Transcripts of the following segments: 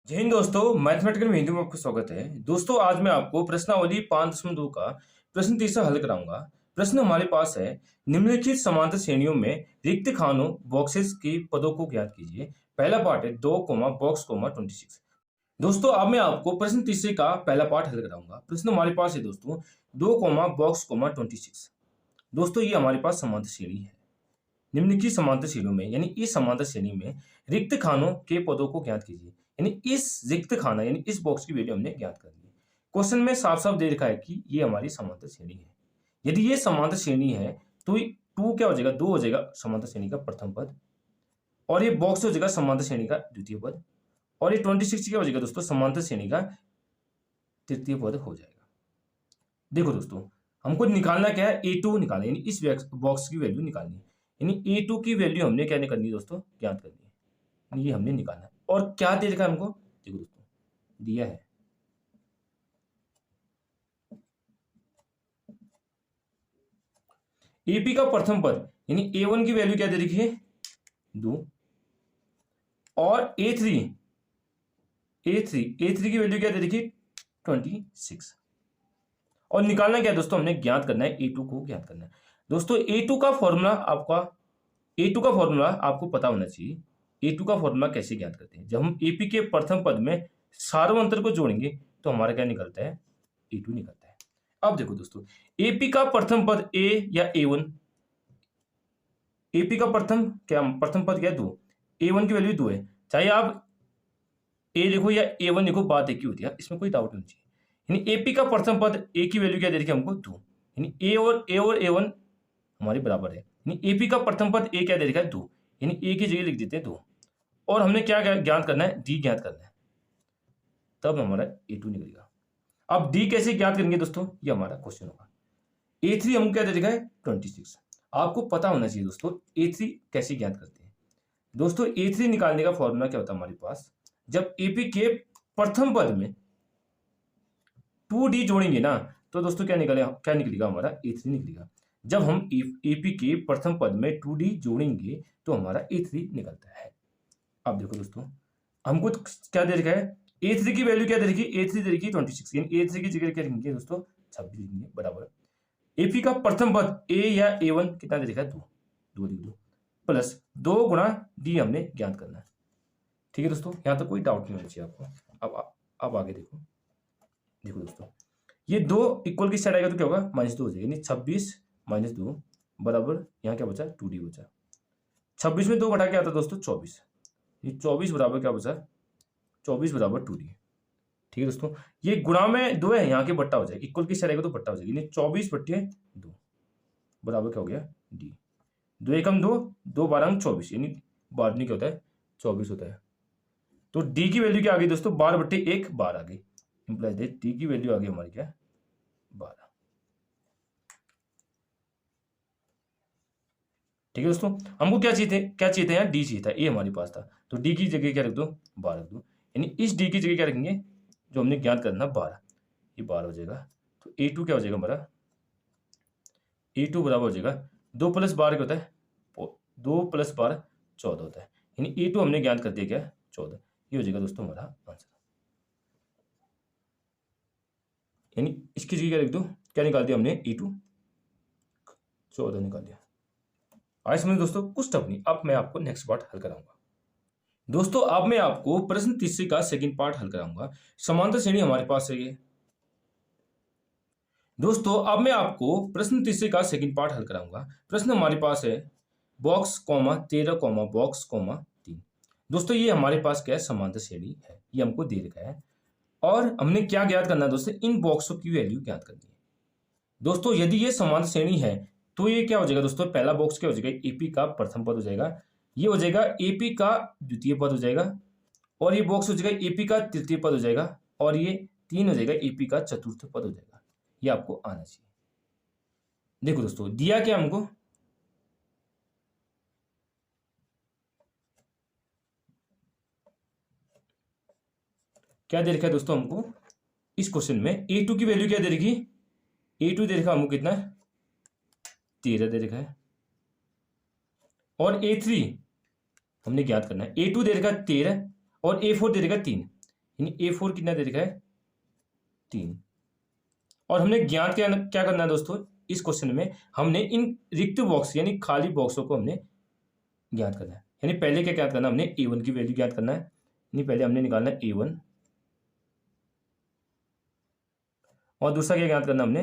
जय हिंद दोस्तों, मैथमेटिकल में हिंदी में आपका स्वागत है। दोस्तों, आज मैं आपको प्रश्नावली 5.2 का प्रश्न तीसरा हल कराऊंगा। प्रश्न हमारे पास है, निम्नलिखित समांतर श्रेणियों में रिक्त खानों बॉक्सेस के पदों को ज्ञात कीजिए। पहला पार्ट है 2 बॉक्स 26। दोस्तों, अब मैं आपको प्रश्न तीसरे का पहला पार्ट हल कराऊंगा। प्रश्न हमारे पास है दोस्तों 2 बॉक्स 26। दोस्तों, ये हमारे पास समांतर श्रेणी है। निम्नलिखित समांतर श्रेणियों में यानी इस समांतर श्रेणी में रिक्त खानों के पदों को ज्ञात कीजिए। यानी इस रिक्त खाना यानी इस बॉक्स की वैल्यू हमने ज्ञात कर ली। क्वेश्चन में साफ साफ दे रखा है कि ये हमारी समांतर श्रेणी है। यदि ये समांतर श्रेणी है तो टू क्या हो जाएगा, 2 हो जाएगा समांतर श्रेणी का प्रथम पद, और ये बॉक्स हो जाएगा समांतर श्रेणी का द्वितीय पद, और ये 26 क्या हो जाएगा दोस्तों, समांतर श्रेणी का तृतीय पद हो जाएगा। देखो दोस्तों, हमको निकालना क्या है, A2 निकालना है, यानी इस बॉक्स की वैल्यू निकालनी है। यानी A2 की वैल्यू हमने क्या करनी है दोस्तों, ज्ञात करनी है। ये हमने निकालना है। और क्या दे रखा है हमको, देखो दोस्तों, दिया है AP का प्रथम पद यानी A1 की वैल्यू क्या दे रखी है, 2, और A3 की वैल्यू क्या दे रखी है, 26। और निकालना क्या है दोस्तों, हमने ज्ञात करना है, A2 को ज्ञात करना है। दोस्तों, A2 का फॉर्मूला आपको पता होना चाहिए। A2 का फॉर्मूला कैसे ज्ञात करते हैं, जब हम AP के प्रथम पद में सार्वअंतर को जोड़ेंगे तो हमारा क्या निकलता है, A2 निकलता है। अब देखो दोस्तों, AP का प्रथम पद A या A1, AP का प्रथम पद क्या है, 2, A1 की वैल्यू 2 है। चाहे आप A लिखो या A1 लिखो, बात एक ही होती है, इसमें कोई डाउट नहीं चाहिए। यानी AP का प्रथम पद A की वैल्यू क्या दे रखी है हमको, 2। यानी A और A1 हमारे बराबर है। यानी AP का प्रथम पद A क्या दे रखा है, 2। यानी A की जगह लिख देते हैं 2, और हमने क्या ज्ञात करना है, D ज्ञात करना है, तब हमारा A2 निकलेगा। अब D कैसे ज्ञात करेंगे दोस्तों, ये हमारा क्वेश्चन होगा। A3 हमको क्या दे रखा है, 26। आपको पता होना चाहिए दोस्तों A3 कैसे ज्ञात करते हैं। दोस्तों, A3 निकालने का फॉर्मूला क्या होता है हमारे पास, जब AP के प्रथम पद में 2D जोड़ेंगे ना, तो दोस्तों क्या निकलेगा हमारा, A3 निकलेगा। जब हम AP के प्रथम पद में 2D जोड़ेंगे तो हमारा A3 निकलता है। अब देखो दोस्तों, हमको क्या दे रखा है, A3 की वैल्यू क्या दे रखी है, A3 दे रखी है 26। यानी A3 की जगह क्या लिखेंगे दोस्तों, 26 लिखेंगे, बराबर AP का प्रथम पद A या A1 कितना दे रखा है, 2 लिख दो, प्लस 2 गुणा D हमने ज्ञात करना है। ठीक है दोस्तों, यहां तक कोई डाउट नहीं होना चाहिए आपको। अब आगे देखो दोस्तों, ये 2 इक्वल की साइड आएगा तो क्या होगा, -2 हो जाएगा। यानी 26 - 2 बराबर, यहाँ क्या बचा, 2D बचा। 26 में 2 घटा के आता दोस्तों 24। ये 24 बराबर क्या बचा, 24 बराबर 2D। ठीक है दोस्तों, ये गुणा में 2 है, यहाँ के बट्टा हो जाएगा, इक्वल की साइड आएगा तो बट्टा हो जाएगी। यानी 24/2 बराबर क्या हो गया, D। 2 एकम 2, 2 12 24, यानी 12 क्या होता है, 24 होता है। तो D की वैल्यू क्या आ गई दोस्तों, 12/1 12 आ गई। इंप्लाइज दैट D की वैल्यू आ गई हमारी क्या, 12। ठीक है दोस्तों, हमको क्या चाहिए था, यहाँ D चाहिए था, A हमारे पास था, तो D की जगह क्या रख दो, 12 रख दो। यानी इस D की जगह क्या रखेंगे, जो हमने ज्ञात करना 12, ये 12 हो जाएगा। तो A2 क्या हो जाएगा हमारा, A2 बराबर हो जाएगा 2 + 12 क्या होता है, 2 + 12 14 होता है। यानी A2 हमने ज्ञात कर दिया क्या, 14। ये हो जाएगा दोस्तों हमारा आंसर। यानी इसकी जगह क्या लिख दो, क्या निकाल दिया हमने, A2 14 निकाल दिया। आज समझ दोस्तों, कुछ टफ नहीं। अब मैं आपको नेक्स्ट पार्ट हल कराऊंगा। दोस्तों, अब मैं आपको प्रश्न तीसरे का सेकंड पार्ट हल कराऊंगा। समांतर श्रेणी हमारे पास है ये। दोस्तों, अब मैं आपको प्रश्न तीसरे का सेकंड पार्ट हल कराऊंगा। प्रश्न हमारे पास है बॉक्स 13 बॉक्स 3। दोस्तों, ये हमारे पास क्या है, समांतर श्रेणी है, ये हमको दे रखा है, और हमने क्या ज्ञात करना है दोस्तों, इन बॉक्सों की वैल्यू ज्ञात करनी है। दोस्तों, यदि ये समांतर श्रेणी है तो ये क्या हो जाएगा दोस्तों, पहला बॉक्स क्या हो जाएगा, AP का प्रथम पद हो जाएगा, ये हो जाएगा AP का द्वितीय पद हो जाएगा, और ये बॉक्स हो जाएगा AP का तृतीय पद हो जाएगा, और ये 3 हो जाएगा AP का चतुर्थ पद हो जाएगा। ये आपको आना चाहिए। देखो दोस्तों, दिया क्या हमको, क्या दे रखा है दोस्तों हमको इस क्वेश्चन में, A2 की वैल्यू क्या दे रखी, A2 दे रखा हमको कितना, 13 दे रखा है, और A3 हमने ज्ञात करना है। A2 दे रखा 13 और A4 दे रखा 3। यानी A4 कितना दे रखा है 3। और हमने ज्ञात क्या करना है दोस्तों, इस क्वेश्चन में हमने इन रिक्त बॉक्स यानी खाली बॉक्सों को हमने ज्ञात करना है। यानी पहले क्या ज्ञात करना है, हमने A1 की वैल्यू ज्ञात करना है। यानी पहले हमने निकालना है A1 और दूसरा क्या ज्ञात करना है हमने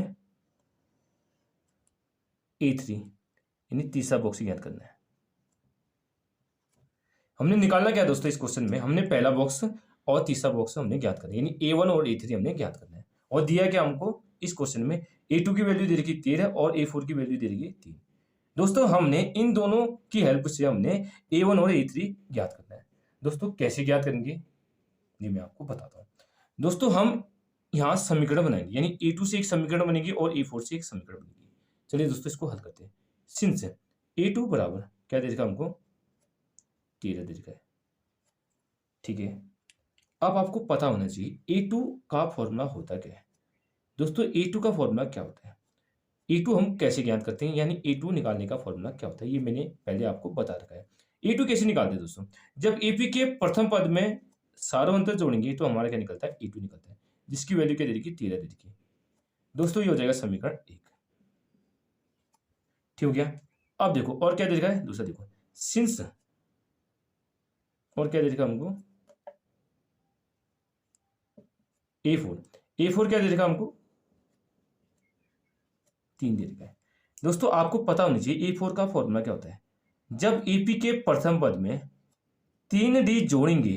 A3 यानी तीसरा बॉक्स ज्ञात करना है। हमने निकालना क्या है दोस्तों, इस क्वेश्चन में हमने पहला बॉक्स और तीसरा बॉक्स हमने ज्ञात करना है। यानी A1 और A3 हमने ज्ञात करना है। और दिया क्या हमको इस क्वेश्चन में, A2 की वैल्यू दे रखी 13 और A4 की वैल्यू दे रखी 3। दोस्तों हमने इन दोनों की हेल्प से हमने A1 और A3 ज्ञात करना है। दोस्तों कैसे ज्ञात करेंगे ये मैं आपको बताता हूँ। दोस्तों हम यहाँ समीकरण बनाएंगे, यानी A2 से एक समीकरण बनेगी और A4 से एक समीकरण बनेगी। चलिए दोस्तों इसको हल करते हैं। सिंस A2 बराबर क्या दे रखा हमको 13 दे रखा है, ठीक है। अब आपको पता होना चाहिए A2 का फॉर्मूला होता क्या है। दोस्तों A2 का फॉर्मूला क्या होता है, A2 हम कैसे ज्ञात करते हैं, यानी A2 निकालने का फॉर्मूला क्या होता है ये मैंने पहले आपको बता रखा है। A2 कैसे निकालते हैं दोस्तों, जब AP के प्रथम पद में सारों अंतर जोड़ेंगे तो हमारा क्या निकलता है A2 निकलता है, जिसकी वैल्यू क्या दे रखी 13 दे रखी। दोस्तों ये हो जाएगा समीकरण 1, ठीक हो गया। अब देखो और क्या दे रखा है, दूसरा देखो सिंस, और क्या दे रखा हमको A4 क्या दे रखा हमको 3 दे रखा है। दोस्तों आपको पता होना चाहिए A4 का फॉर्मूला क्या होता है, जब AP के प्रथम पद में 3D जोड़ेंगे,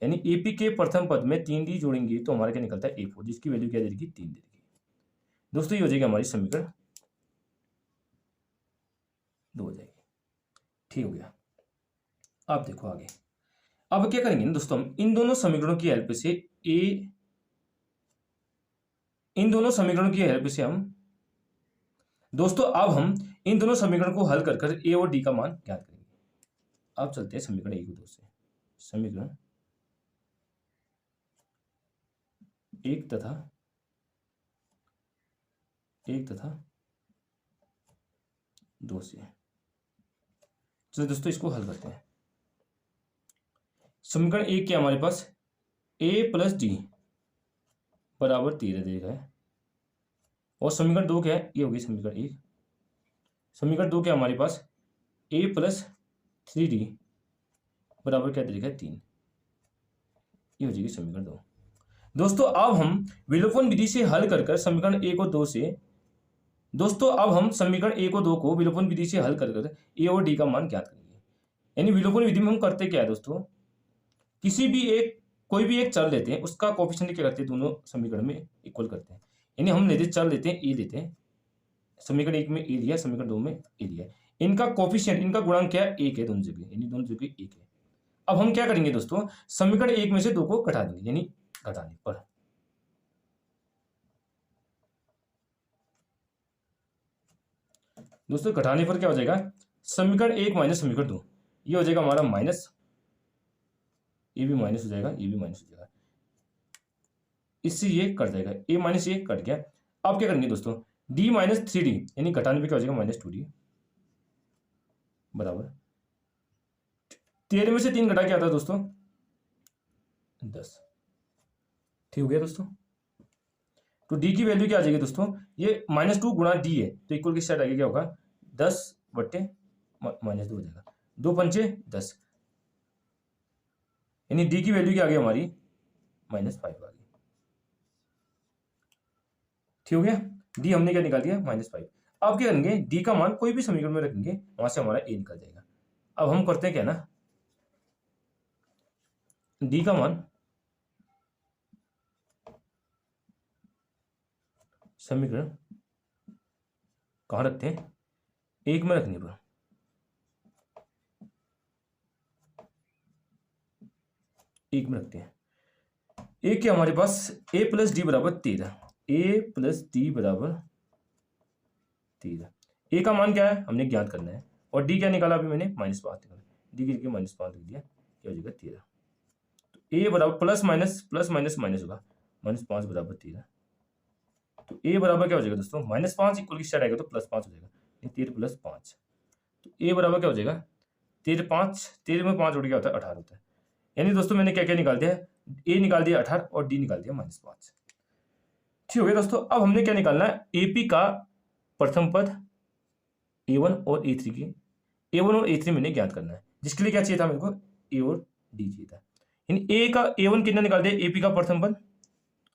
यानी AP के प्रथम पद में 3D जोड़ेंगे तो हमारा क्या निकलता है A4, जिसकी वैल्यू क्या दे रखी 3 दे रखी। दोस्तों ये हो जाएगी हमारी समीकरण 2 हो जाएगी, ठीक हो गया। अब देखो आगे, अब क्या करेंगे ना दोस्तों, हम इन दोनों समीकरणों की हेल्प से हम दोस्तों अब हम इन दोनों समीकरण को हल कर कर A और D का मान ज्ञात करेंगे। अब चलते हैं समीकरण 1 और 2 से। समीकरण 1 तथा 2 से। चलो दोस्तों इसको हल करते हैं। समीकरण 1 क्या हमारे पास A प्लस D बराबर 13 दे रखा है, और समीकरण 2 क्या है, ये होगी समीकरण 1। समीकरण 2 क्या हमारे पास A प्लस 3D बराबर क्या तरीका है 3, ये हो जाएगी समीकरण 2। दोस्तों अब हम विलोपन विधि से हल कर समीकरण 1 और 2 से, दोस्तों अब हम समीकरण 1 और 2 को विलोपन विधि से हल कर ए और डी का मान ज्ञात करेंगे। यानी विलोपन विधि में हम करते क्या है दोस्तों, कोई भी एक चर लेते हैं, उसका कोएफिशिएंट क्या करते हैं, दोनों समीकरण में इक्वल करते हैं। यानी हम चर लेते हैं ए लेते हैं, समीकरण 1 में ए लिया, समीकरण 2 में ए लिया, इनका कोएफिशिएंट इनका गुणांक क्या है 1 है दोनों जगह, यानी दोनों जगह 1 है। अब हम क्या करेंगे दोस्तों, समीकरण 1 में से 2 को घटा देंगे, यानी घटाने पर दोस्तों घटाने पर क्या हो जाएगा, समीकरण 1 माइनस समीकरण 2, ये हो जाएगा हमारा माइनस, ये भी माइनस हो जाएगा, ये भी माइनस हो जाएगा, इससे ये कट जाएगा, ए माइनस ये कट गया। अब क्या करेंगे दोस्तों, डी माइनस 3D यानी घटाने पे क्या हो जाएगा माइनस 2D बराबर 13 में से 3 घटा क्या आता है दोस्तों 10, ठीक हो गया दोस्तों। तो डी की वैल्यू क्या आ जाएगी दोस्तों, ये -2 गुणा डी है तो इक्वल की साइड आगे क्या होगा 10 बट्टे -2 हो जाएगा, 2 पंचे 10, यानी डी की वैल्यू क्या आ गई हमारी -5 आ गई, ठीक हो गया। डी हमने क्या निकाल दिया -5। अब क्या करेंगे, डी का मान कोई भी समीकरण में रखेंगे, वहां से हमारा ए निकल जाएगा। अब हम करते हैं क्या ना, डी का मान समीकरण कहाँ रखते हैं, 1 में रखने पर, एक में रखते हैं। एक क्या हमारे पास a प्लस डी बराबर 13, ए प्लस डी बराबर 13, ए का मान क्या है हमने ज्ञात करना है, और डी क्या निकाला अभी मैंने -5 निकाला, डी की जगह -5 लिख दिया, क्या हो जाएगा 13। तो ए बराबर प्लस माइनस माइनस होगा, -5 बराबर 13, तो ए बराबर क्या हो जाएगा दोस्तों -5 इक्वल की साइड आएगा तो +5 हो जाएगा, 13 + 5, तो ए बराबर क्या हो जाएगा 13 में 5 उड़ गया होता है 18 होता है। यानी दोस्तों मैंने क्या क्या निकाल दिया है, ए निकाल दिया 18 और डी निकाल दिया -5। ठीक हो गया दोस्तों। अब हमने क्या निकालना है, एपी का प्रथम पद A1 और A3 की, A1 और A3 मैंने ज्ञात करना है, जिसके लिए क्या चाहिए था मेरे को, ए और डी चाहिए था। यानी ए का A1 कितना निकाल दिया, एपी का प्रथम पद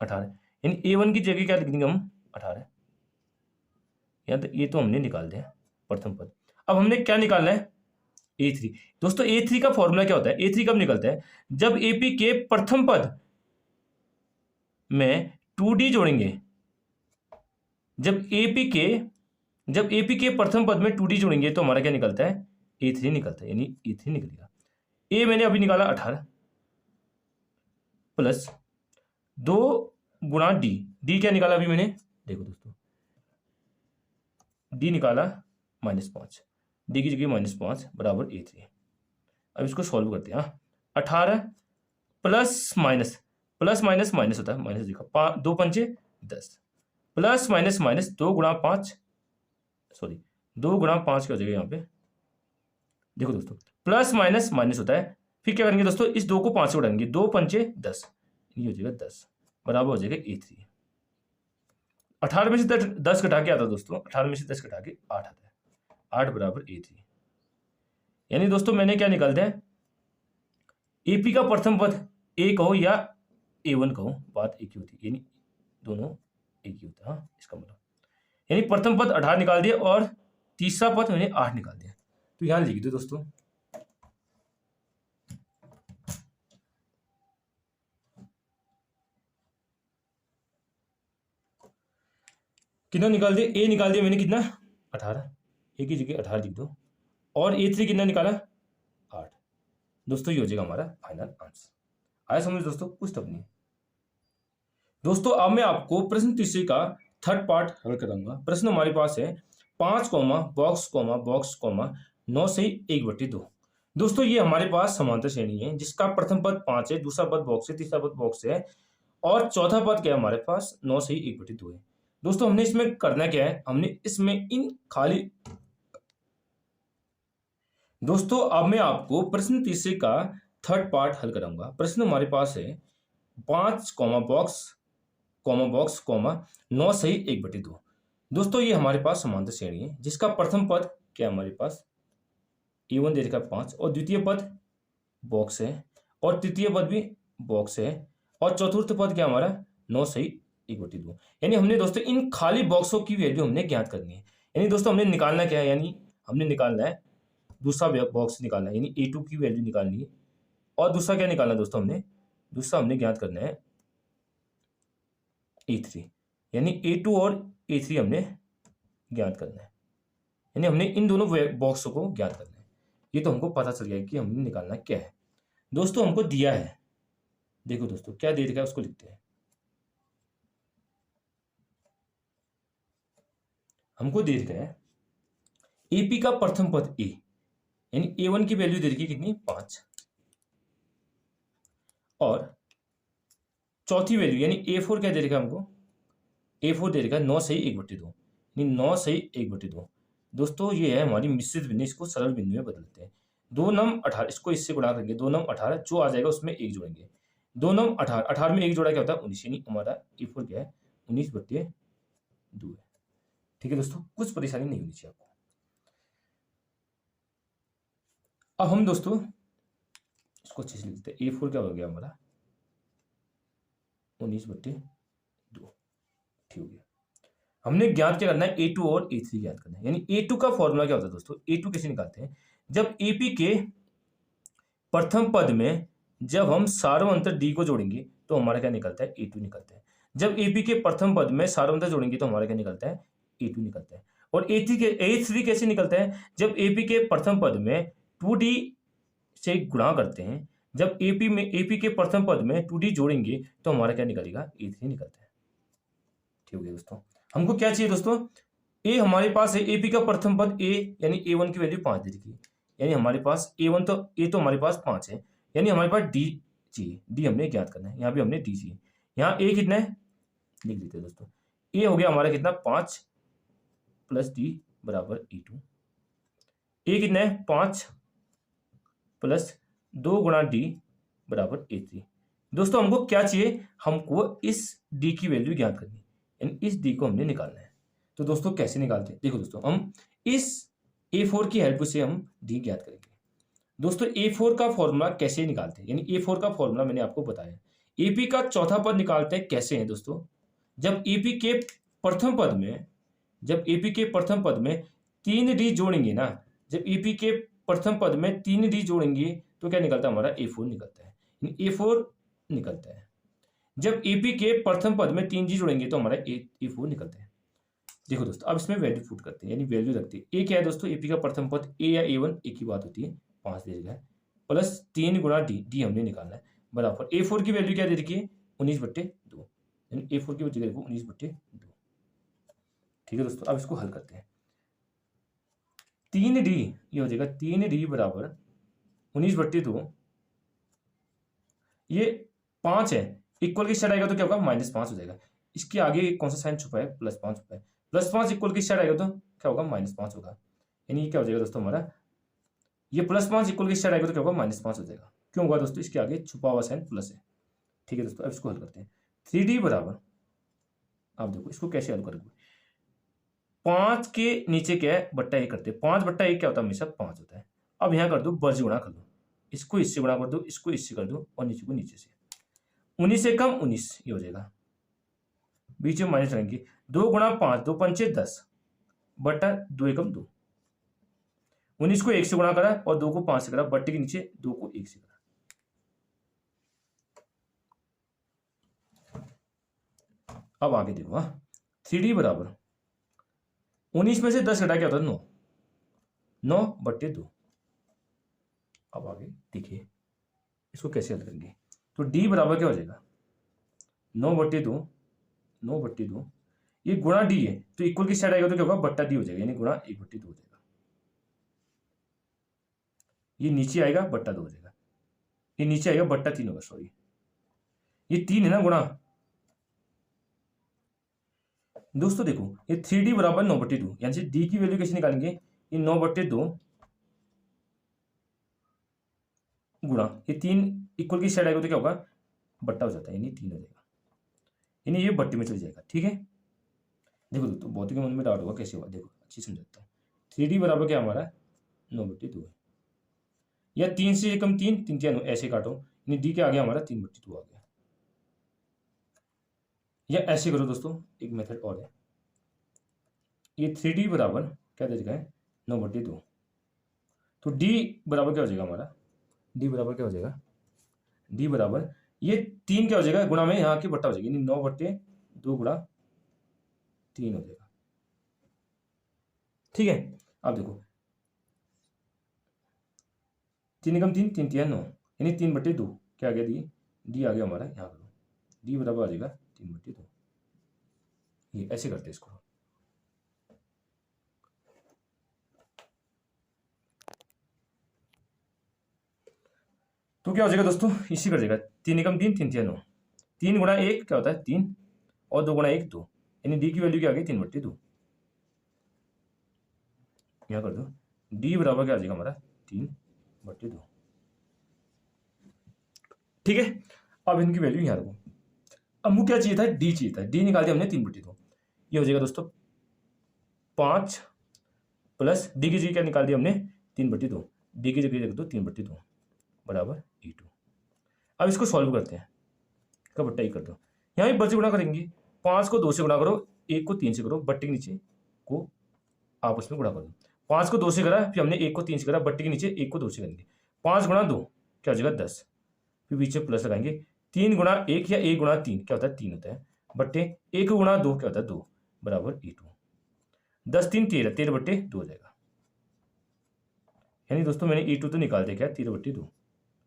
18, यानी A1 की जगह क्या लिख देंगे हम 18, या तो ये तो हमने निकाल दिया प्रथम पद। अब हमने क्या निकालना है, A3। दोस्तों A3 का फॉर्मूला क्या होता है, A3 कब निकलता है, जब एपी के प्रथम पद में 2D जोड़ेंगे, जब एपी के प्रथम पद में 2D जोड़ेंगे तो हमारा क्या निकलता है, A3 निकलता है, यानी A3 निकलेगा। ए मैंने अभी निकाला 18 प्लस 2 गुणा डी क्या निकाला अभी मैंने, देखो दोस्तों, डी निकाला -5, डी की जगह -5 बराबर A3। अब इसको सॉल्व करते हैं। 18 प्लस माइनस माइनस होता है, माइनस देखा, 2 पंचे 10 प्लस माइनस 2 गुणा 5, सॉरी 2 गुणा 5 क्या हो जाएगा यहाँ पे, देखो दोस्तों प्लस माइनस माइनस होता है, फिर क्या करेंगे दोस्तों, इस 2 को 5 से उड़ाएंगे, 2 पंचे 10, ये हो जाएगा 10 बराबर हो जाएगा A3। 18 में से 10 घटा के आता है दोस्तों, 18 में से 10 घटा के 8 आता है, 8 बराबर A3। यानी दोस्तों मैंने क्या निकाल दिया, एपी का प्रथम पद ए कहो या A1 कहो, बात एक ही होती है, यानी दोनों एक ही होता है। हाँ, इसका मतलब यानी प्रथम पद 18 निकाल दिया और तीसरा पद मैंने 8 निकाल दिया, तो यहां लिख दो दोस्तों। कितना निकाल दिया, ए निकाल दिया मैंने कितना 18, ए की जगह 18 लिख दो, और A3 कितना निकाला 8। दोस्तों ये हो जाएगा हमारा फाइनल आंसर। आया समझ दोस्तों, कुछ तब नहीं। दोस्तों अब मैं आपको प्रश्न तीसरे का थर्ड पार्ट हल कराऊंगा। प्रश्न हमारे पास है 5 बॉक्स 9 से 1/2। दोस्तों ये हमारे पास समांतर श्रेणी है, जिसका प्रथम पद 5 है, दूसरा पद बॉक्स है, तीसरा पद बॉक्स है, और चौथा पद क्या है हमारे पास 9 से 1/2 है। दोस्तों हमने इसमें करना क्या है, हमने इसमें इन खाली, दोस्तों अब मैं आपको प्रश्न तीसरे का थर्ड पार्ट हल कराऊंगा। प्रश्न हमारे पास है 5 बॉक्स 9 से 1/2। दोस्तों ये हमारे पास समांतर श्रेणी है, जिसका प्रथम पद क्या है हमारे पास, A1 दे रखा 5, और द्वितीय पद बॉक्स है, और तृतीय पद भी बॉक्स है, और चतुर्थ पद क्या हमारा 9 से 1/2। यानी हमने दोस्तों इन खाली बॉक्सों की वैल्यू हमने ज्ञात करनी है। यानी दोस्तों हमने निकालना क्या है, यानी हमने निकालना है दूसरा बॉक्स निकालना है, यानी A2 की वैल्यू निकालनी है, और दूसरा क्या निकालना है दोस्तों, हमने ज्ञात करना है A3, यानी A2 और A3 हमने ज्ञात करना है, यानी हमने इन दोनों बॉक्सों को ज्ञात करना है। ये तो हमको पता चल गया कि हमने निकालना क्या है। दोस्तों हमको दिया है, देखो दोस्तों क्या दे रखा है उसको लिखते हैं। हमको दे रखा है एपी का प्रथम पद ए, यानी A1 की वैल्यू दे रखी है कितनी 5, और चौथी वैल्यू यानी A4 क्या दे रखा है हमको, A4 दे रखा है 9 से 1/2, यानी 9 से 1/2। दोस्तों ये है हमारी मिश्रित बिंदु, इसको सरल बिंदु में बदलते हैं। 2 नम 18, इसको इससे गुणा करेंगे, 2 नम 18 जो आ जाएगा उसमें 1 जोड़ेंगे, 2 नम 18, 18 में 1 जोड़ा क्या होता है 19, यानी हमारा A4 क्या है 19/2 है। ठीक है दोस्तों, कुछ परेशानी नहीं होनी चाहिए आपको। अब हम दोस्तों इसको अच्छे से लिखते हैं, A4 क्या हो गया हमारा 19/2, ठीक हो गया। हमने ज्ञात क्या करना है, A2 और A3 ज्ञात करना है। यानी A2 का फॉर्मूला क्या होता है दोस्तों, A2 कैसे निकालते हैं, जब AP के प्रथम पद में जब हम सार्वअंतर D को जोड़ेंगे तो हमारा क्या निकलता है A2 निकलता है। जब AP के प्रथम पद में सार्वअंतर जोड़ेंगे तो हमारा क्या निकलता है A2 निकलता है। और A3 कैसे निकलता है, जब AP के प्रथम पद में 2D से गुणा करते हैं, जब AP के प्रथम पद में 2D जोड़ेंगे तो हमारा क्या निकलेगा A3 निकलता है। ठीक हो गया दोस्तों। हमको क्या चाहिए दोस्तों, ए हमारे पास है, एपी का प्रथम पद ए, यानी A1 की वैल्यू 5 दे रखी है, यानी हमारे पास A1 तो ए तो हमारे पास 5 है, यानी हमारे पास डी चाहिए, डी हमने ज्ञात करना है। यहाँ भी हमने डी चाहिए, यहाँ ए कितना है लिख देते हैं दोस्तों, ए हो गया हमारा कितना 5 प्लस डी बराबर E2। ए कितना है 5 प्लस 2 गुणा डी बराबर A3। दोस्तों हमको क्या चाहिए, हमको इस डी की वैल्यू ज्ञात करनी है, यानी इस डी को हमने निकालना है। तो दोस्तों कैसे निकालते हैं, देखो दोस्तों हम इस A4 की हेल्प से हम डी ज्ञात करेंगे। दोस्तों A4 का फॉर्मूला कैसे निकालते हैं, यानी A4 का फॉर्मूला मैंने आपको बताया। AP का चौथा पद निकालते हैं कैसे हैं दोस्तों, जब AP के प्रथम पद में, जब AP के प्रथम पद में 3D जोड़ेंगे ना, जब AP के प्रथम पद में 3D जोड़ेंगे तो क्या निकलता है, हमारा A4 निकलता है, यानी A4 निकलता है। जब AP के प्रथम पद में 3G जोड़ेंगे तो हमारा A4 निकलता है। देखो दोस्तों अब इसमें वैल्यू पुट करते हैं, यानी वैल्यू रखते हैं। ए क्या है दोस्तों, AP का प्रथम पद A या A1 एक ही बात होती है, 5 दे दिया है, प्लस 3 गुणा डी हमने निकालना है, बराबर A4 की वैल्यू क्या दे रखी है, 19/2, यानी A4 की वैल्यू देखो 19/2। ठीक है दोस्तों अब इसको हल करते हैं। 3D ये हो जाएगा 3D बराबर 19/2, ये 5 है, इक्वल की साइड आएगा तो क्या होगा, -5 हो जाएगा। इसके आगे कौन सा साइन छुपा है, +5 छुपा है, +5 इक्वल की साइड आएगा तो क्या होगा, -5 होगा, यानी ये क्या हो जाएगा दोस्तों हमारा, ये +5 इक्वल की साइड आएगा तो क्या होगा, -5 हो जाएगा। क्यों होगा दोस्तों, इसके आगे छुपा हुआ साइन प्लस है। ठीक है दोस्तों अब इसको हल करते हैं। 3D बराबर, आप देखो इसको कैसे हल करेंगे, 5 के नीचे क्या है, बट्टा 1 करते हैं, 5/1 क्या होता है, हमेशा 5 होता है। अब यहाँ कर दो वर्ज गुणा कर दो, इसको इससे गुणा कर दो, इसको इससे कर दो और नीचे को नीचे से, 19 से कम 19 ये हो जाएगा, बीच में माइनस रहेंगे, 2 गुणा 5 2 पंचे 10 बटा 2 एकम 2, 19 को 1 से गुणा करा और 2 को 5 से करा, बट्टे के नीचे 2 को 1 से करा। अब आगे देखो, 3D बराबर 19 में से 10 घटा क्या होता है, 9, 9/2। अब आगे देखिए इसको कैसे हल करेंगे, तो D बराबर क्या हो जाएगा, 9/2, 9/2, ये गुणा D है तो इक्वल की साइड आएगा तो क्या होगा, बट्टा D हो जाएगा, यानी गुणा 1/2 हो जाएगा, ये नीचे आएगा बट्टा 2 हो जाएगा, ये नीचे आएगा बट्टा 3 होगा, सॉरी ये 3 है ना गुणा। दोस्तों देखो ये 3D बराबर 9/2, यानी D की वैल्यू कैसे निकालेंगे, ये 9/2 गुणा ये 3 इक्वल की साइड आएगा तो क्या होगा, बट्टा हो जाता है, यानी 3 हो जाएगा, यानी ये बट्टे में चल जाएगा। ठीक है देखो दोस्तों बहुत के मन में डाउट होगा कैसे हुआ, देखो अच्छी समझाता हूँ। 3D बराबर क्या हमारा 9/2 है, या 3 से कम 3 3 3 ऐसे काटो, यानी D के आगे हमारा 3/2 आ गया, या ऐसे करो दोस्तों, एक मेथड और है, ये 3D बराबर क्या दे रखा है, 9/2, तो D बराबर क्या हो जाएगा हमारा, D बराबर क्या हो जाएगा, D बराबर ये 3 क्या हो जाएगा, गुणा में यहाँ की बट्टा हो जाएगी, यानी 9/2 गुणा 3 हो जाएगा। ठीक है अब देखो 3 कम 3 3 3 9, यानी 3/2 क्या आ गया, D आ गया हमारा, यहाँ करो D बराबर आ जाएगा 3/2, ये ऐसे करते हैं इसको। तो क्या हो जाएगा दोस्तों, इसी कर जाएगा, 3 कम 3 3 3 9, 3 गुणा 1 क्या होता है 3 और 2 गुणा 1 2, यानी D की वैल्यू क्या आ गई 3/2, यहाँ कर दो D बराबर क्या आ जाएगा हमारा 3/2। ठीक है अब इनकी वैल्यू यहाँ रखो, अब मुझे क्या चाहिए था, D चाहिए था, D निकाल दिया हमने 3/2, ये हो जाएगा दोस्तों 5 प्लस D की जगह क्या निकाल दिया हमने 3/2, D की जगह रख दो 3/2 बराबर E2। अब इसको सॉल्व करते हैं, का बट्टा ही कर दो, यहाँ भी बच्चे गुणा करेंगे, 5 को 2 से गुणा करो, 1 को 3 से करो, बट्टे के नीचे को आपस में गुणा कर दो, 5 को 2 से करा, फिर हमने 1 को 3 से करा, बट्टे के नीचे 1 को 2 से करेंगे, 5 गुणा 2 क्या हो जाएगा 10, फिर बीच में प्लस लगाएंगे, 3 गुणा 1 या 1 गुणा 3 क्या होता है 3 होता है, बट्टे 1 गुणा 2 क्या होता है 2 बराबर E2, 10 3 13 13/2 हो जाएगा, यानी दोस्तों मैंने E2 तो निकाल दिया क्या 13/2।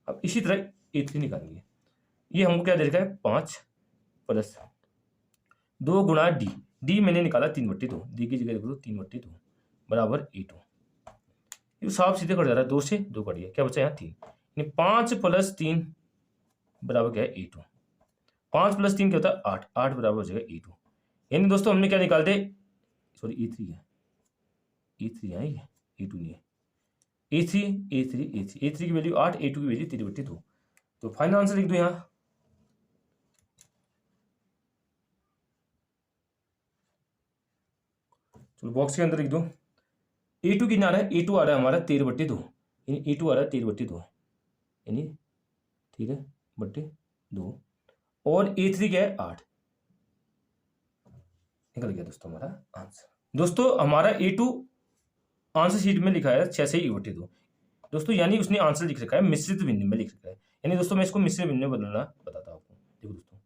अब इसी तरह E3 निकालेंगे, ये हमको क्या दे रखा है 5 प्लस 2 गुणा D मैंने निकाला 3/2, D की जगह रख दो 3/2 बराबर E2, ये साफ सीधे कट जा रहा है, 2 से 2 कट गया, क्या बचा यहाँ 3, यानी 5 प्लस 3 बराबर क्या है E2, 5 प्लस 3 क्या होता है 8, 8 बराबर हो जाएगा E2, यानी दोस्तों हमने क्या निकालते, सॉरी E3 है, E3 है ये E2 नहीं है, A3 की वैल्यू 8, A2 की वैल्यू 3/2, तो फाइनल आंसर लिख दो यहाँ चलो बॉक्स के अंदर लिख दो। A2 कितना आ रहा है, A2 आ रहा है हमारा 13/2, यानी A2 आ रहा है 13/2, यानी 13/2, और A3 क्या है 8। निकल गया दोस्तों हमारा आंसर। दोस्तों हमारा A2 आंसर शीट में लिखा है 6 से 1/2 दोस्तों, यानी उसने आंसर लिख रखा है मिश्रित भिन्न में लिख रखा है, यानी दोस्तों मैं इसको मिश्रित भिन्न में बदलना बताता हूँ आपको। देखो दोस्तों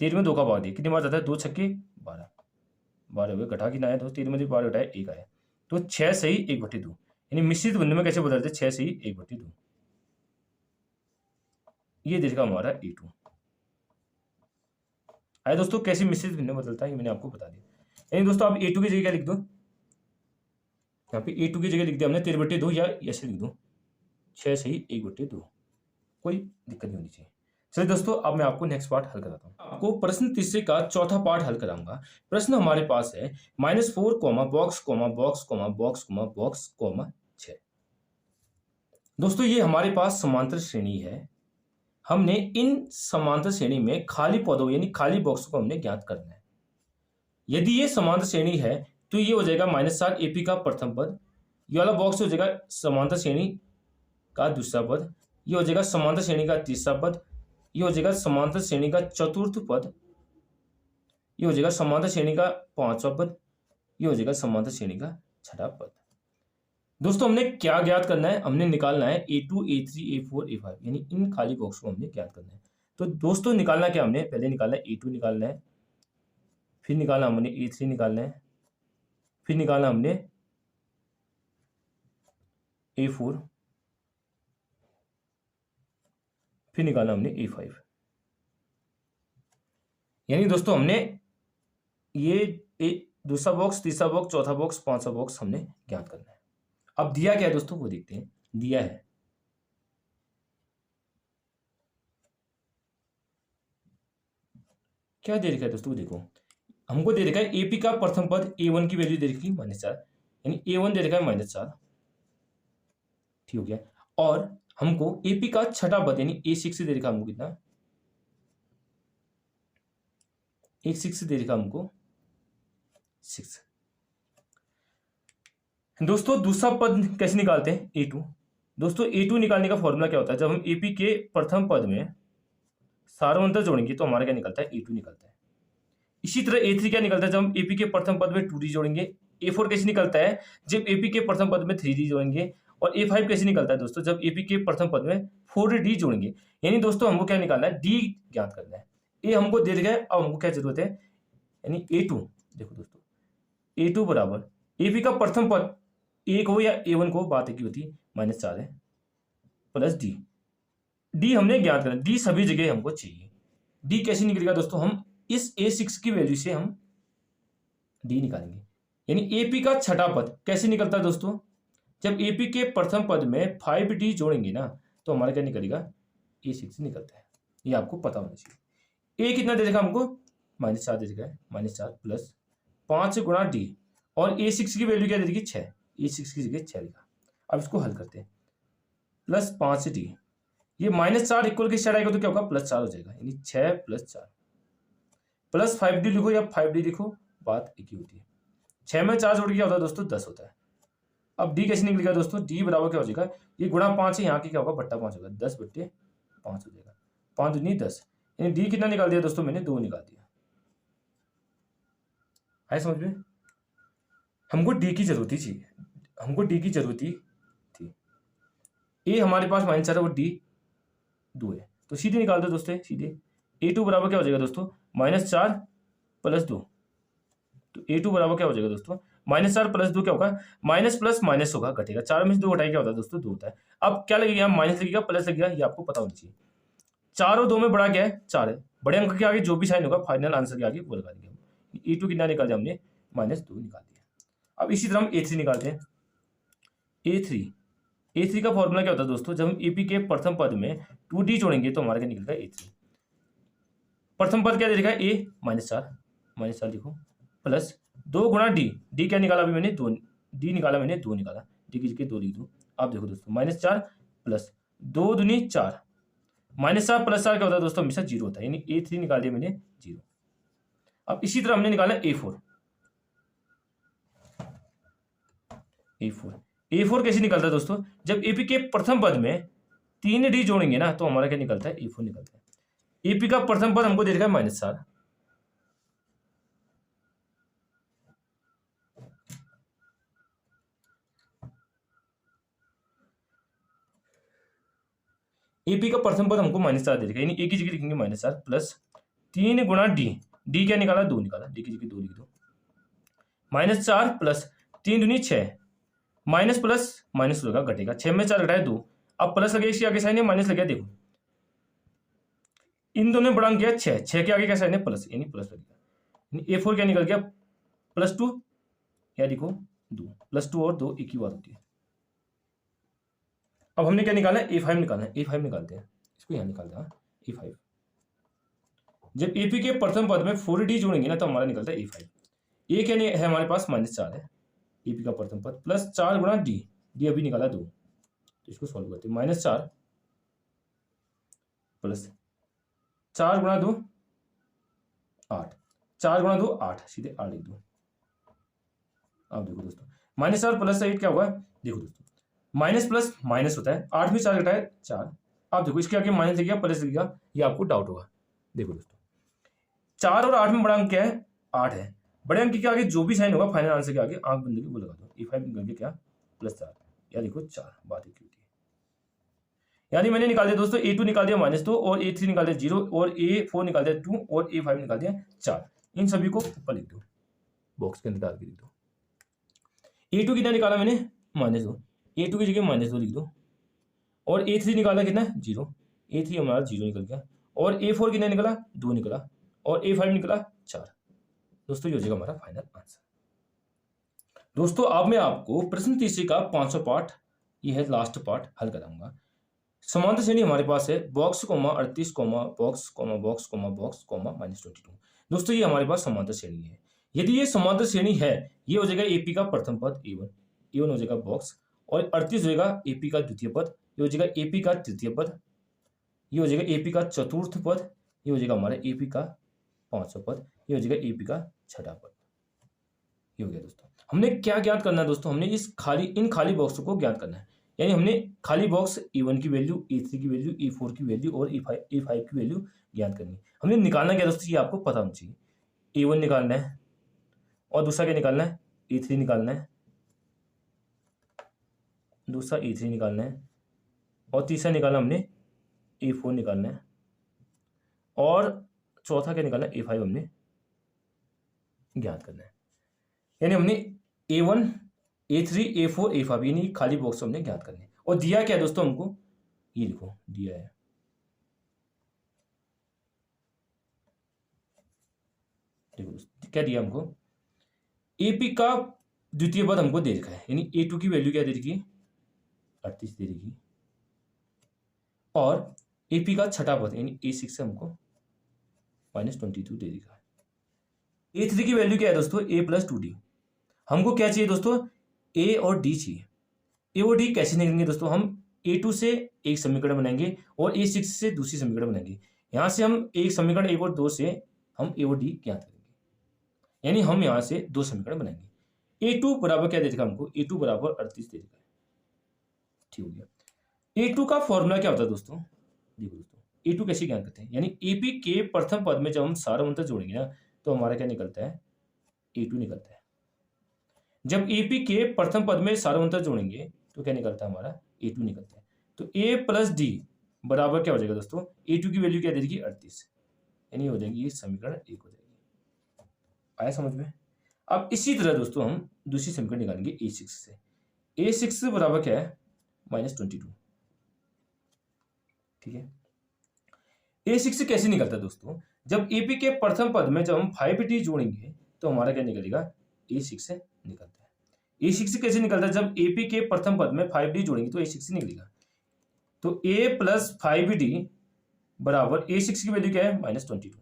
13 में 2 का भाग दिया, कितनी बार जाता है, 2 छक्के 12, 12 हुए, घटा कितना है दोस्तों, 13 में 12 घटाए 1 आया, तो 6 सही 1/2, यानी मिश्रित भिन्न में कैसे बदलते, 6 सही 1/2। ये देखा हमारा A2 आया दोस्तों। कैसे मिश्रित भिन्न में बदलता है ये मैंने आपको बता दिया। यानी दोस्तों आप A2 की जगह क्या लिख दो, यहाँ पे A2 की जगह लिख दिया हमने 13/2, या ऐसे लिख दो 6 सही 1/2, कोई दिक्कत नहीं होनी चाहिए। चलिए दोस्तों अब मैं आपको नेक्स्ट पार्ट हल कराता हूँ। आपको प्रश्न तीसरे का चौथा पार्ट हल कराऊंगा। प्रश्न हमारे पास है -4 बॉक्स बॉक्स बॉक्स बॉक्स 6। दोस्तों ये हमारे पास समांतर श्रेणी है। हमने इन समांतर श्रेणी में खाली पदों यानी खाली बॉक्स को हमने ज्ञात करना है। यदि ये समांतर श्रेणी है तो ये हो जाएगा -7 AP का प्रथम पद, ये वाला बॉक्स हो जाएगा समांतर श्रेणी का दूसरा पद, ये हो जाएगा समांतर श्रेणी का तीसरा पद, ये हो जाएगा समांतर श्रेणी का चतुर्थ पद, ये हो जाएगा समांतर श्रेणी का पांचवा पद, ये हो जाएगा समांतर श्रेणी का छठा पद। दोस्तों हमने क्या ज्ञात करना है, हमने निकालना है A2 A3 A4 A5, यानी इन खाली बॉक्स को हमने ज्ञात करना है। तो दोस्तों निकालना क्या, हमने पहले निकालना है A2 निकालना है, फिर निकालना हमने A3 निकालना है, फिर निकालना हमने A4, फिर निकालना हमने A5। यानी दोस्तों हमने ये दूसरा बॉक्स, तीसरा बॉक्स, चौथा बॉक्स, पांचवा बॉक्स हमने ज्ञात करना है। अब दिया क्या है दोस्तों वो देखते हैं। दिया है क्या दे रखा है दोस्तों, देखो हमको दे रखा है AP का प्रथम पद A1 की वैल्यू दे रखी है -4, यानी A1 दे रखा है -4, ठीक हो गया। और हमको AP का छठा पद यानी A6 दे रखा हमको कितना, A6 दे रखा हमको 6। दोस्तों दूसरा पद कैसे निकालते हैं, A2। दोस्तों A2 निकालने का फॉर्मूला क्या होता है, जब हम AP के प्रथम पद में सार्वंतर जोड़ेंगे तो हमारा क्या निकलता है, A2 निकलता है। इसी तरह A3 क्या निकलता है, जब हम AP के प्रथम पद में 2D जोड़ेंगे। A4 कैसे निकलता है, जब AP के प्रथम पद में 3D जोड़ेंगे। और A5 कैसे निकलता है दोस्तों, जब AP के प्रथम पद में 4D जोड़ेंगे। यानी दोस्तों हमको क्या निकालना है, D ज्ञात करना है। A हमको दे दिया है, अब हमको क्या जरूरत है, यानी A2। देखो दोस्तों A2 बराबर AP का प्रथम पद A को या A1 को, बात एक ही होती है, -4 है, प्लस D हमने ज्ञात करना, D सभी जगह हमको चाहिए। D कैसे निकलेगा दोस्तों, हम इस A6 की वैल्यू से हम D निकालेंगे। यानी AP का छठा पद कैसे निकलता है दोस्तों, जब AP के प्रथम पद में 5D जोड़ेंगे ना तो हमारा क्या निकलेगा, A6 निकलता है। ये आपको पता होना चाहिए। A कितना दे देगा हमको, -4 दे देगा, -4 प्लस 5 गुणा D, और A6 की वैल्यू क्या दे देगी, 6, A6 की जगह 6 लिखा। अब इसको हल करते हैं, प्लस 5D, ये -4 इक्वल के साइड आएगा तो क्या होगा, +4 हो जाएगा, यानी 6 + 4, प्लस 5D लिखो या 5D लिखो, बात एक ही होती है। 6 में 4 जोड़ के क्या होता है दोस्तों, 10 होता है। अब D कैसे निकलेगा दोस्तों, D बराबर क्या हो जाएगा, ये गुणा 5 है, यहाँ की क्या होगा, बट्टा 5 होगा, 10/5 हो जाएगा, 5 दूनी 10, यानी D कितना निकाल दिया दोस्तों, मैंने 2 निकाल दिया। आए समझ में, हमको D की जरूरत ही चाहिए, हमको D की जरूरत ही थी। A हमारे पास -4 है और D 2 है, तो सीधे निकाल दो दोस्तों, सीधे। A2 बराबर क्या हो जाएगा दोस्तों, -4 + 2, तो A2 बराबर क्या हो जाएगा दोस्तों, -4 + 2 क्या होगा, माइनस प्लस माइनस होगा, घटेगा, 4 में से 2 घटाए क्या होता है दोस्तों, 2 होता है। अब क्या लगेगा, माइनस लगेगा, प्लस लगेगा, ये आपको पता होना चाहिए। 4 और 2 में बड़ा क्या है, 4 है, बड़े अंक के आगे जो भी साइन होगा फाइनल आंसर के आगे वो लगा देंगे। A2 कितना निकाल दिया हमने, -2 निकाल दिया। अब इसी तरह हम A3 निकालते हैं। A3 का फॉर्मूला क्या होता है दोस्तों, जब हम AP के प्रथम पद में 2D जोड़ेंगे तो हमारा क्या निकलेगा, A3। प्रथम पद क्या दे देगा, A -4 लिखो, प्लस 2 गुणा D क्या निकाला अभी मैंने, 2, D निकाला मैंने, 2 निकाला, D की जगह 2 लिख दो। अब देखो दोस्तों -4 प्लस 2 दूनी 4, -4 + 4 क्या होता है दोस्तों, हमेशा 0 होता है, यानी A3 निकाल दिया मैंने 0। अब इसी तरह हमने निकाला A4। A4 कैसे निकलता है दोस्तों, जब AP के प्रथम पद में 3D जोड़ेंगे ना तो हमारा क्या निकलता है, A4 निकलता है। AP का प्रथम पद हमको दे रखा है -4, AP का प्रथम पद हमको -4 दे रखा है, यानी A की जगह लिखेंगे -4 प्लस 3 गुणा D क्या निकाला, 2 निकाला, D की जगह 2 लिख दो, -4 प्लस 3 दूनी 6, माइनस प्लस माइनस होगा घटेगा, 6 में 4 घटाए 2, अब प्लस लगे, इसके आगे साइन है माइनस लगे, देखो इन दोनों ने बढ़ांक किया 6 के आगे क्या साइन है प्लस, यानी प्लस लगेगा। A4 क्या निकल गया +2, या देखो 2 +2 और 2 एक ही बात होती है। अब हमने क्या निकाला है, A5 निकालना है, A5 निकालते हैं, इसको यहाँ निकालते हैं A5। जब AP के प्रथम पद में 4D जोड़ेंगे ना तो हमारा निकलता है A5। A क्या है हमारे पास -4 है, AP का प्रथम पद प्लस 4 गुणा D अभी निकाला 2, तो इसको सॉल्व करते हैं, -4 प्लस 4 गुणा 2 8, 4 गुणा 2 8, सीधे 8 लिख दो। अब देखो दोस्तों -4 प्लस 8 क्या होगा, देखो दोस्तों माइनस प्लस माइनस होता है, 8 में 4 घटाए 4, अब देखो इसके आगे माइनस लिख गया प्लस लिख गया, ये आपको डाउट होगा। देखो दोस्तों 4 और 8 में बड़ा अंक क्या है, 8 है, बड़े अंक के आगे जो भी साइन होगा फाइनल आंसर के आगे आंख बंद करके वो लगा दो, A5 निकल गया क्या +4, या देखो 4, बात एक होती है। यानी मैंने निकाल दिया दोस्तों A2 निकाल दिया -2 और A3 निकाल दिया 0 और A4 निकाल दिया 2 और A5 निकाल दिया 4, इन सभी को ऊपर लिख दो, बॉक्स के अंदर डाल के लिख दो। A2 कितना निकाला मैंने -2, A2 की जगह -2 लिख दो, और A3 निकाला कितना 0, A3 हमारा 0 निकल गया, और A4 कितना निकला 2 निकला, और A5 निकला 4। दोस्तों ये हो जाएगा हमारा फाइनल आंसर। दोस्तों अब मैं आपको प्रश्न तीसरे का 500 पार्ट, ये है लास्ट पार्ट, हल कराऊंगा। समांतर श्रेणी हमारे पास है box comma 38 comma box comma box comma box comma -22। दोस्तों ये हमारे पास समांतर श्रेणी है। यदि ये समांतर श्रेणी है, ये हो जाएगा AP का प्रथम पद A1 हो जाएगा बॉक्स, और 38 हो जाएगा AP का द्वितीय पद, ये हो जाएगा AP का तृतीय पद, ये हो जाएगा AP का चतुर्थ पद, ये हो जाएगा हमारा AP का 500 पद, ये हो जाएगा AP का छठा पद। ये हो गया दोस्तों। हमने क्या ज्ञात करना है दोस्तों, हमने इन खाली बॉक्स को ज्ञात करना है, यानी हमने खाली बॉक्स A1 की वैल्यू, A3 की वैल्यू, A4 की वैल्यू और A5 की वैल्यू ज्ञात करनी है। हमने निकालना क्या दोस्तों, ये आपको पता होना चाहिए। A1 निकालना है, और दूसरा क्या निकालना है, A3 निकालना है, दूसरा A3 निकालना है, और तीसरा निकालना हमने A4 निकालना है, और चौथा क्या निकालना है, A5 हमने ज्ञात करना है। यानी हमने A1, A3, A4, A5 यानी खाली बॉक्स हमने ज्ञात करने हैं। और दिया क्या है दोस्तों हमको, ये लिखो दिया है, देखो दोस्तों क्या दिया हमको, AP का द्वितीय पद हमको दे रखा है, यानी A2 की वैल्यू क्या दे रखी है 38 दे रखी, और AP का छठा पद यानी A6 से हमको -22 दे रखा है। A3 की वैल्यू क्या है दोस्तों, A + 2D। हमको क्या चाहिए दोस्तों, A और D चाहिए। A और D कैसे निकलेंगे दोस्तों, हम A2 से एक समीकरण बनाएंगे और A6 से दूसरी समीकरण बनाएंगे। यहाँ से हम एक समीकरण 1 और 2 से हम A और D ज्ञात करेंगे, यानी हम यहाँ से 2 समीकरण बनाएंगे। A2 बराबर क्या दे रखा हमको, A2 बराबर 38 दे रखा है, ठीक हो गया। A2 का फॉर्मूला क्या होता है दोस्तों, देखो दोस्तों A2 कैसे ज्ञात करते हैं, यानी AP के प्रथम पद में जब हम सारवंतर जोड़ेंगे ना तो हमारा क्या निकलता है, A2 निकलता है। जब AP के प्रथम पद में सारवंतर जोड़ेंगे तो क्या निकलता है हमारा, A2 निकलता है। तो A + D बराबर क्या हो जाएगा दोस्तों, A2 की वैल्यू क्या दे देगी 38, यानी हो जाएगी ये समीकरण 1 हो जाएगी। आया समझ में। अब इसी तरह दोस्तों हम दूसरी समीकरण निकालेंगे A6 से। A6 बराबर क्या है -22, ठीक है। A6 कैसे निकलता है दोस्तों, जब AP के प्रथम पद में जब हम 5D जोड़ेंगे तो हमारा क्या निकलेगा, A6 से निकलता है। A6 कैसे निकलता है, जब AP के प्रथम पद में 5D जोड़ेंगे तो A6 से निकलेगा। तो A + 5D बराबर A6 की वैल्यू क्या है -22,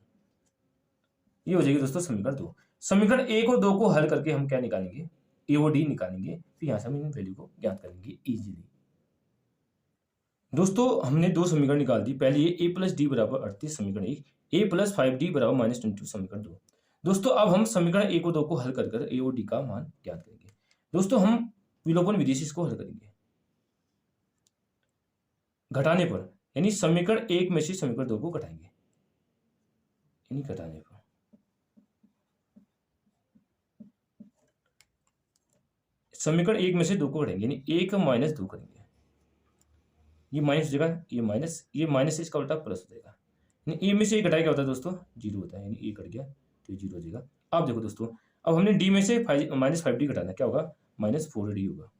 ये हो जाएगी दोस्तों समीकरण 2। समीकरण 1 और 2 को हल करके हम क्या निकालेंगे, A और D निकालेंगे, फिर यहाँ से हम इन वैल्यू को ज्ञात करेंगे इजीली। दोस्तों हमने 2 समीकरण निकाल दी, पहले ये A + D बराबर 38 समीकरण 1, A + 5D बराबर -22 समीकरण 2। दोस्तों अब हम समीकरण 1 और 2 को हल कर कर ए और डी का मान ज्ञात करेंगे। दोस्तों हम विलोपन विधि से इसको हल करेंगे। घटाने पर यानी समीकरण 1 में से समीकरण 2 को घटाएंगे, यानी घटाने पर समीकरण 1 में से 2 को घटाएंगे, यानी 1 माइनस 2 करेंगे। ये माइनस हो जाएगा, ये माइनस से इसका उल्टा प्लस हो जाएगा। यानी ए में से 1 घटाया क्या होता है दोस्तों, 0 होता है, यानी ए कट गया तो 0 हो जाएगा। अब देखो दोस्तों, अब हमने डी में से -5d घटाना है, क्या होगा, -4d होगा।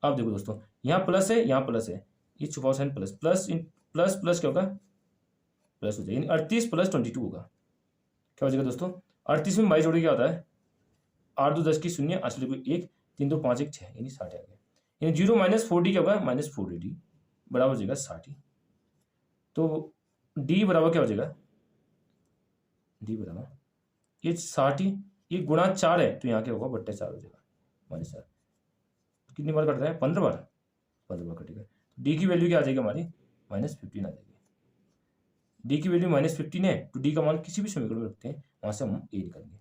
अब देखो दोस्तों, यहाँ प्लस है, यहाँ प्लस है, ये छुपा sign plus plus plus plus क्या होगा, प्लस हो जाएगा, यानी 38 + 22 होगा। क्या हो जाएगा दोस्तों, 38 में 22 जोड़े क्या होता है, 8 2 10 की 0, 8 1, 3 2 5 1 6, यानी 60 आ गया। यानी 0 - 4d क्या होगा, -4d बराबर हो जाएगा 60। तो डी बराबर क्या हो जाएगा, डी बराबर ये 60, ये गुणा 4 है तो यहाँ क्या होगा, बट्टे 4 हो जाएगा, -4। कितनी बार कट रहा है, 15 बार, 15 बार कटेगा। डी की वैल्यू क्या आ जाएगी हमारी, -15 आ जाएगी। डी की वैल्यू -15 है तो डी का मान किसी भी समीकरण में रखते हैं, वहां से हम ए निकालेंगे।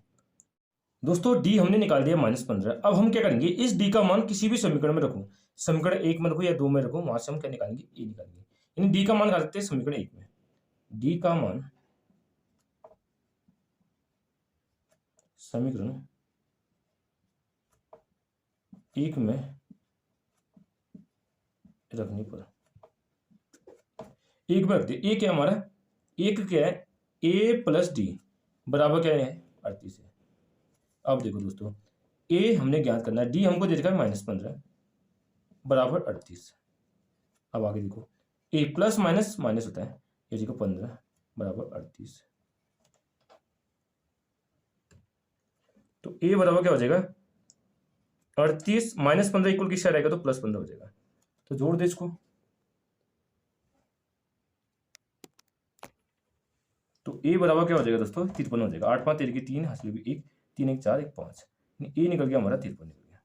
दोस्तों डी हमने निकाल दिया -15। अब हम क्या करेंगे, इस डी का मान किसी भी समीकरण में रखूं, समीकरण 1 में रखूं या 2 में रखूं, वहां से हम क्या निकालेंगे, ए निकालेंगे। यानी डी का मान निकाल सकते हैं समीकरण 1 में। डी का मान समीकरण 1 में रखने पर, 1 में रख दे, ए क्या हमारा, 1 क्या है, ए + डी बराबर क्या है, 38 है। अब देखो दोस्तों, ए हमने ज्ञात करना है, डी हमको दे रखा है -15 बराबर 38। अब आगे देखो, ए प्लस माइनस माइनस होता है, ये देखो 15 बराबर 38। तो ए बराबर क्या हो जाएगा, 38 -15 इक्वल किससे रहेगा, तो +15 हो जाएगा। तो जोड़ दे इसको, तो ए बराबर क्या हो जाएगा दोस्तों, 53 हो जाएगा। 8 5 13 की 3, हासिल की 1, 3 1 4 1 5, ए निकल गया हमारा 53 निकल गया।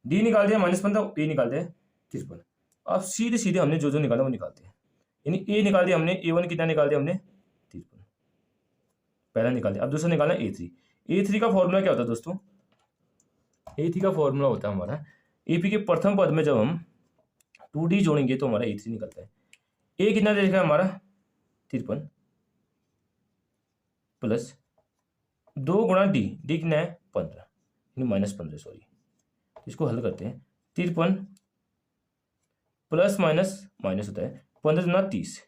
डी निकाल दिया -15, ए निकाल दिया 53। अब सीधे सीधे हमने जो जो निकाला वो निकालते हैं। यानी ए निकाल दिया हमने, A1 कितना निकाल दिया हमने, 53 पहला निकाल दिया। अब दूसरा निकालना A3। A3 का फॉर्मूला क्या होता है दोस्तों, A3 का फॉर्मूला होता है हमारा, AP के प्रथम पद में जब हम 2D जोड़ेंगे तो हमारा A3 निकलता है। A कितना दे रखा है हमारा, 53 प्लस 2 गुणा डी, डी कितना है 15, यानी -15 सॉरी। इसको हल करते हैं, 53 प्लस माइनस माइनस होता है, 15 गुना 30,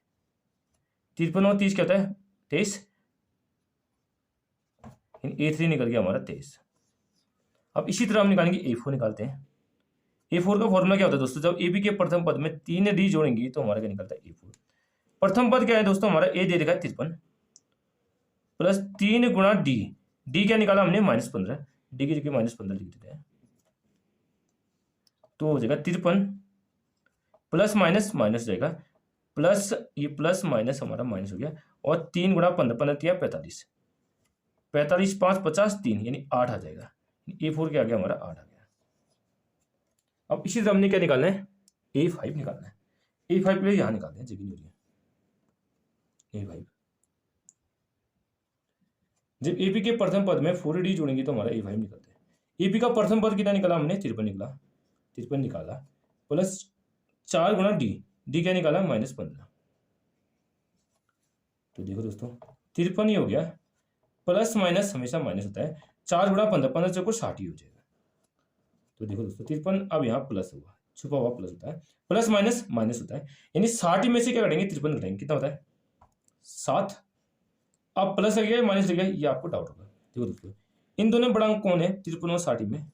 53 और 30 क्या होता है 23, A3 निकल गया हमारा 23। अब इसी तरह हम निकालेंगे A4 निकालते हैं। A4 का फॉर्मूला क्या होता है दोस्तों, जब AB के प्रथम पद में 3 D जोड़ेंगे तो हमारा क्या निकलता है A4। प्रथम पद क्या है दोस्तों हमारा, A दे देखा है 53 प्लस 3 गुणा डी, डी क्या निकाला हमने -15, डी की जगह -15 लिख देते हैं, तो हो जाएगा 53 प्लस माइनस माइनस जाएगा, प्लस ये प्लस माइनस हमारा माइनस हो गया, और 3 गुणा 15, 15 तिया 45, 45 5 50 3, यानी 8 आ जाएगा। A4 क्या आ गया हमारा 8 आ गया। अब इसी तरह हमने क्या निकालना है, A5 निकालना है। A5 के लिए यहां निकालते हैं, जगह नहीं हो रही है। A5 जब AP के प्रथम पद में 4D जोड़ेंगे तो हमारा A5 निकलता है। AP का प्रथम पद कितना निकाला हमने, 53 निकला, 53 निकाला, प्लस 4 गुणा डी, डी क्या निकाला -15। तो देखो दोस्तों 53 ही हो गया, प्लस माइनस हमेशा माइनस होता है, 4 गुणा 15, 15 चौको 60 ही हो जाएगा। तो देखो दोस्तों 53 अब यहाँ प्लस हुआ, छुपा हुआ प्लस होता है, प्लस माइनस माइनस होता है, यानी 60 में से क्या करेंगे 53 घटाएंगे, कितना होता है 7। अब प्लस लग गया माइनस लग गया, ये आपको डाउट होगा। देखो दोस्तों इन दोनों बड़ा अंक कौन है, 53 और 60 में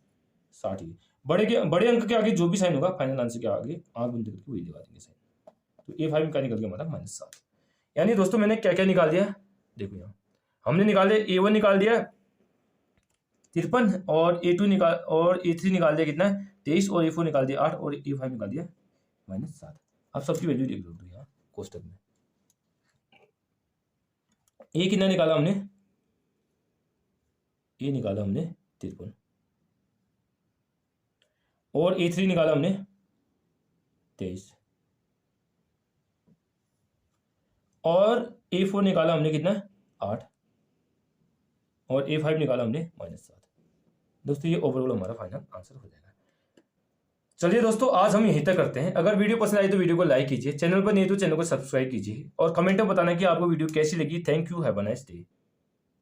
60 ही, बड़े अंक के आगे जो भी साइन होगा फाइनल आंसर के आगे आंख बंद करके वही लगा देंगे साइन। तो A5 में क्या निकल गया हमारा -7। यानी दोस्तों मैंने क्या क्या निकाल दिया, देखो यहाँ हमने निकाल दिया A1 निकाल दिया 53, और A2 निकाल, और A3 निकाल दिया कितना 23, और A4 निकाल दिया 8, और A5 निकाल दिया -7। अब सबकी वैल्यू देख लो यहाँ कोष्टक में। A कितना निकाला हमने, A निकाला हमने 53, और A3 निकाला हमने 23, और A4 निकाला हमने कितना 8, और A5 निकाला हमने -7। दोस्तों ये ओवरऑल हमारा फाइनल आंसर हो जाएगा। चलिए दोस्तों, आज हम यहीं तक करते हैं। अगर वीडियो पसंद आई तो वीडियो को लाइक कीजिए, चैनल पर नहीं तो चैनल को सब्सक्राइब कीजिए और कमेंट में बताना कि आपको वीडियो कैसी लगी। Thank you, have a nice day.